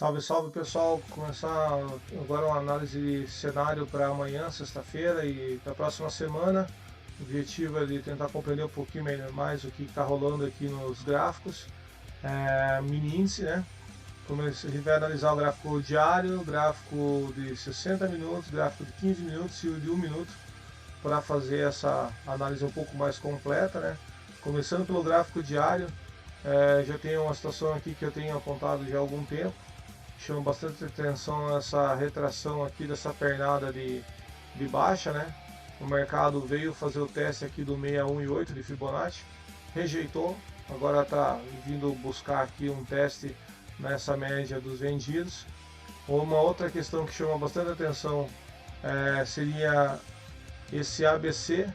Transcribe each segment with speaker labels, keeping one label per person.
Speaker 1: Salve, salve pessoal! Começar agora uma análise de cenário para amanhã, sexta-feira e para a próxima semana. O objetivo é de tentar compreender um pouquinho mais o que está rolando aqui nos gráficos, mini índice, né? Como a gente vai analisar o gráfico diário, gráfico de 60 minutos, gráfico de 15 minutos e o de 1 minuto para fazer essa análise um pouco mais completa, né? Começando pelo gráfico diário, já tem uma situação aqui que eu tenho apontado já há algum tempo. Chama bastante atenção essa retração aqui dessa pernada de baixa, né? O mercado veio fazer o teste aqui do 61,8 de Fibonacci, rejeitou, agora está vindo buscar aqui um teste nessa média dos vendidos. Uma outra questão que chama bastante atenção seria esse ABC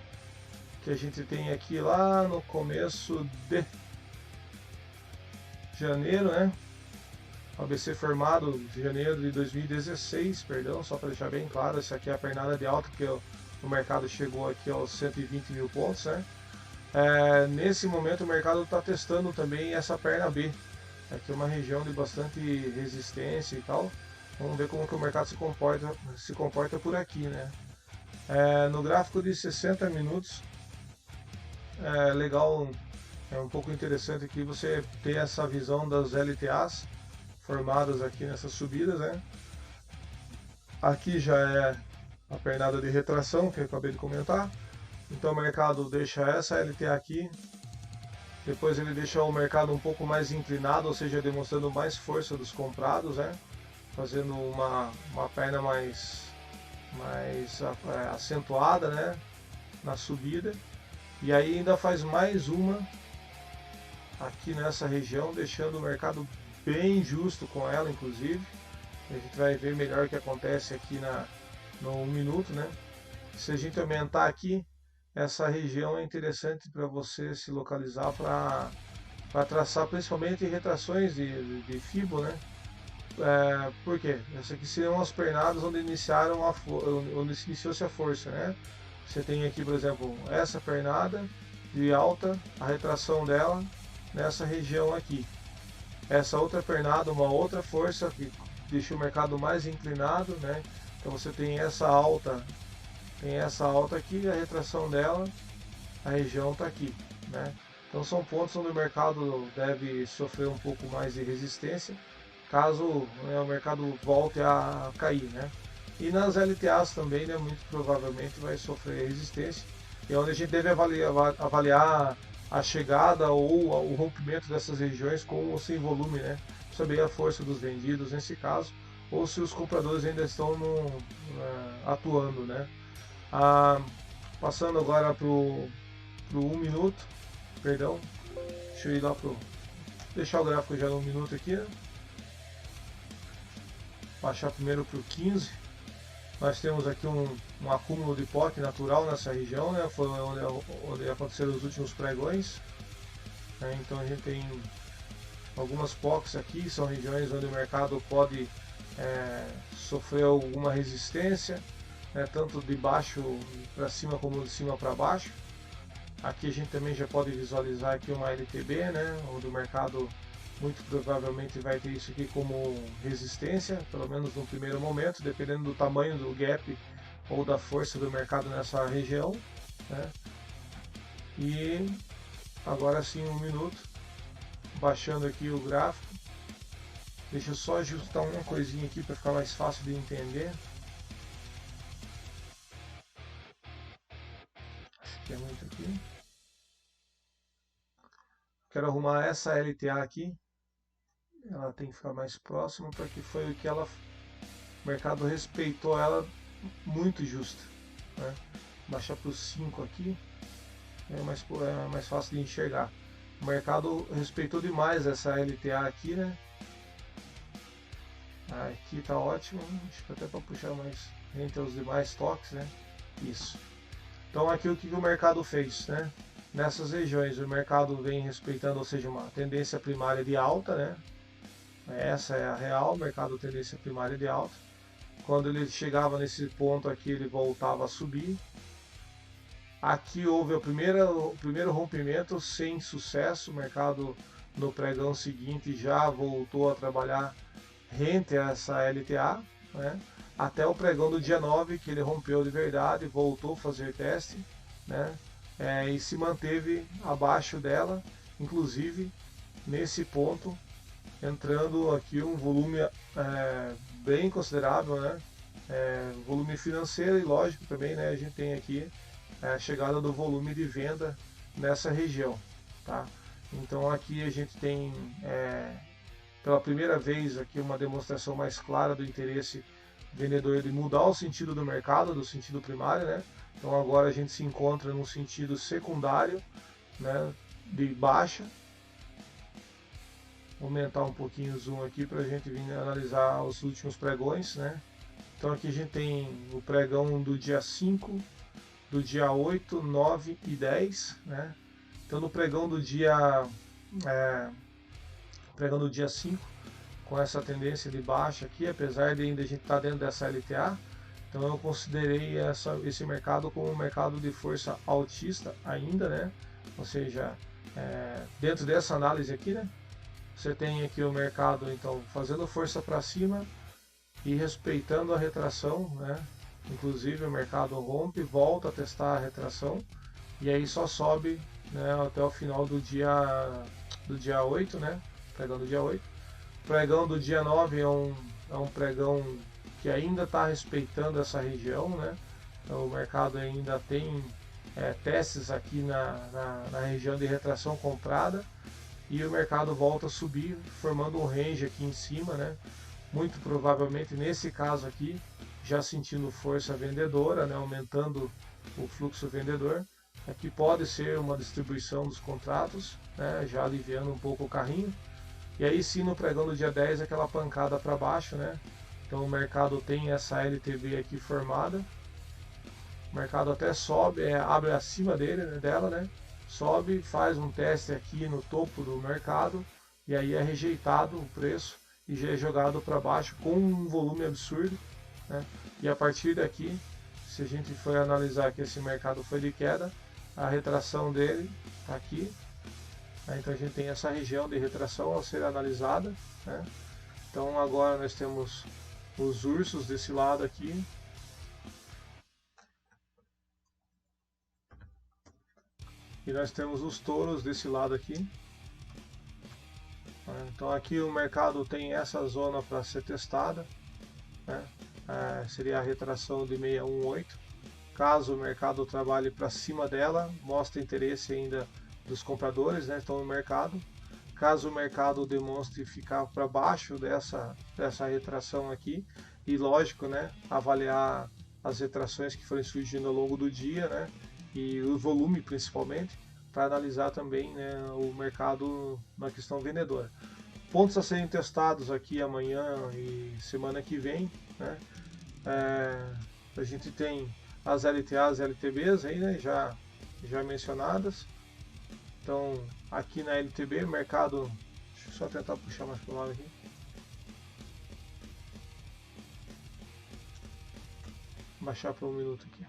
Speaker 1: que a gente tem aqui lá no começo de janeiro, né? ABC formado em janeiro de 2016, perdão, só para deixar bem claro, essa aqui é a pernada de alta, porque o mercado chegou aqui aos 120 mil pontos, né? Nesse momento o mercado está testando também essa perna B, aqui é uma região de bastante resistência e tal. Vamos ver como que o mercado se comporta por aqui, né? No gráfico de 60 minutos, legal, é um pouco interessante aqui você ter essa visão das LTAs formadas aqui nessas subidas, né? Aqui já é a pernada de retração que eu acabei de comentar. Então o mercado deixa essa LTA aqui, depois ele deixa o mercado um pouco mais inclinado, ou seja, demonstrando mais força dos comprados, né? Fazendo uma perna mais acentuada, né? Na subida. E aí ainda faz mais uma aqui nessa região, deixando o mercado bem justo com ela, inclusive. A gente vai ver melhor o que acontece aqui no 1 minuto, né? Se a gente aumentar aqui, essa região é interessante para você se localizar para traçar principalmente retrações de Fibo, né? Por quê? Essas aqui seriam as pernadas onde onde iniciou-se a força, né? Você tem aqui, por exemplo, essa pernada de alta, a retração dela nessa região aqui. Essa outra pernada, uma outra força que deixa o mercado mais inclinado, né? Então você tem essa alta aqui, a retração dela, a região está aqui, né? Então são pontos onde o mercado deve sofrer um pouco mais de resistência, caso, né, o mercado volte a cair, né? E nas LTAs também, né, muito provavelmente vai sofrer resistência, e é onde a gente deve avaliar a chegada ou o rompimento dessas regiões com ou sem volume, né? Saber a força dos vendidos nesse caso, ou se os compradores ainda estão atuando, né? Passando agora para o 1 minuto, perdão, deixa eu ir lá deixar o gráfico já no 1 minuto aqui, né? Baixar primeiro para o 15. Nós temos aqui um acúmulo de POC natural nessa região, né? Foi onde aconteceram os últimos pregões, né? Então a gente tem algumas POCs aqui, são regiões onde o mercado pode sofrer alguma resistência, né? Tanto de baixo para cima como de cima para baixo. Aqui a gente também já pode visualizar aqui uma LTB, né? Onde o mercado muito provavelmente vai ter isso aqui como resistência, pelo menos no primeiro momento, dependendo do tamanho do gap ou da força do mercado nessa região, né? E agora sim 1 minuto, baixando aqui o gráfico. Deixa eu só ajustar uma coisinha aqui para ficar mais fácil de entender. Acho que é muito aqui. Quero arrumar essa LTA aqui. Ela tem que ficar mais próxima, porque foi o que o mercado respeitou ela muito justa, né? Baixar para o 5 aqui é mais fácil de enxergar. O mercado respeitou demais essa LTA aqui, né? Aqui tá ótimo, acho que até para puxar mais entre os demais toques, né? Isso. Então aqui o que o mercado fez, né? Nessas regiões o mercado vem respeitando, ou seja, uma tendência primária de alta, né? Essa é a real, mercado tendência primária de alta. Quando ele chegava nesse ponto aqui, ele voltava a subir. Aqui houve o primeiro rompimento sem sucesso. O mercado no pregão seguinte já voltou a trabalhar rente a essa LTA, né, até o pregão do dia 9, que ele rompeu de verdade, voltou a fazer teste, né, e se manteve abaixo dela, inclusive nesse ponto, entrando aqui um volume bem considerável, né, volume financeiro e lógico também, né, a gente tem aqui a chegada do volume de venda nessa região, tá? Então aqui a gente tem pela primeira vez aqui uma demonstração mais clara do interesse vendedor de mudar o sentido do mercado, do sentido primário, né? Então agora a gente se encontra num sentido secundário, né, de baixa. Vou aumentar um pouquinho o zoom aqui para a gente vir analisar os últimos pregões, né? Então aqui a gente tem o pregão do dia 5, do dia 8, 9 e 10, né? Então no pregão do dia 5, com essa tendência de baixa aqui, apesar de ainda a gente estar dentro dessa LTA, então eu considerei esse mercado como um mercado de força altista ainda, né? Ou seja, dentro dessa análise aqui, né? Você tem aqui o mercado então fazendo força para cima e respeitando a retração, né? Inclusive o mercado rompe, volta a testar a retração e aí só sobe, né, até o final do dia 8, né? Pregão do dia 8. O pregão do dia 9 é um pregão que ainda está respeitando essa região, né? Então, o mercado ainda tem testes aqui na região de retração comprada e o mercado volta a subir, formando um range aqui em cima, né? Muito provavelmente nesse caso aqui, já sentindo força vendedora, né? Aumentando o fluxo vendedor. Aqui pode ser uma distribuição dos contratos, né? Já aliviando um pouco o carrinho. E aí sim no pregão do dia 10 aquela pancada para baixo, né? Então o mercado tem essa LTB aqui formada. O mercado até sobe, abre acima dela, né? Sobe, faz um teste aqui no topo do mercado e aí é rejeitado o preço e já é jogado para baixo com um volume absurdo, né? E a partir daqui, se a gente for analisar que esse mercado foi de queda, a retração dele está aqui. Então a gente tem essa região de retração a ser analisada, né? Então agora nós temos os ursos desse lado aqui. E nós temos os touros desse lado aqui. Então aqui o mercado tem essa zona para ser testada, né? Seria a retração de 618. Caso o mercado trabalhe para cima dela, mostra interesse ainda dos compradores, né, estão no mercado. Caso o mercado demonstre ficar para baixo dessa retração aqui, e lógico, né, avaliar as retrações que forem surgindo ao longo do dia, né, e o volume principalmente, para analisar também, né, o mercado na questão vendedora. Pontos a serem testados aqui amanhã e semana que vem, né, a gente tem as LTAs e LTBs aí, né, já mencionadas. Então, aqui na LTB, mercado... Deixa eu só tentar puxar mais para o lado aqui. Baixar para 1 minuto aqui.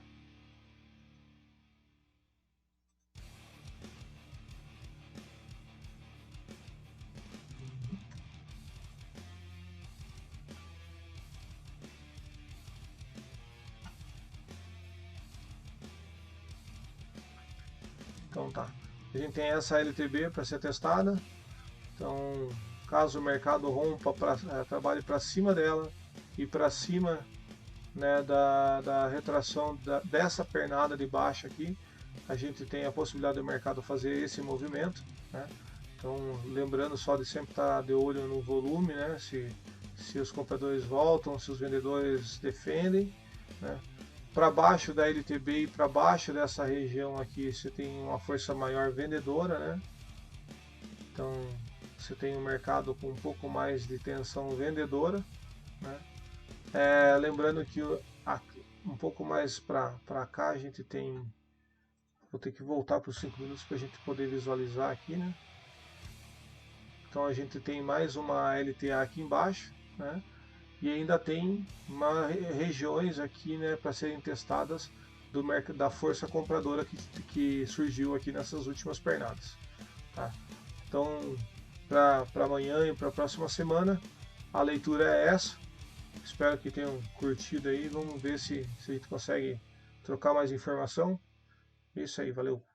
Speaker 1: Então tá. A gente tem essa LTB para ser testada. Então, caso o mercado rompa, trabalhe para cima dela e para cima, né, da retração dessa pernada de baixo aqui, a gente tem a possibilidade do mercado fazer esse movimento, né? Então, lembrando só de sempre estar de olho no volume, né? Se os compradores voltam, se os vendedores defendem, né? Para baixo da LTB e para baixo dessa região aqui você tem uma força maior vendedora, né? Então você tem um mercado com um pouco mais de tensão vendedora, né? Lembrando que um pouco mais para cá a gente tem, vou ter que voltar para os 5 minutos para a gente poder visualizar aqui, né? Então a gente tem mais uma LTA aqui embaixo, né? E ainda tem regiões aqui, né, para serem testadas da força compradora que surgiu aqui nessas últimas pernadas, tá? Então, para amanhã e para a próxima semana, a leitura é essa. Espero que tenham curtido aí. Vamos ver se a gente consegue trocar mais informação. É isso aí, valeu.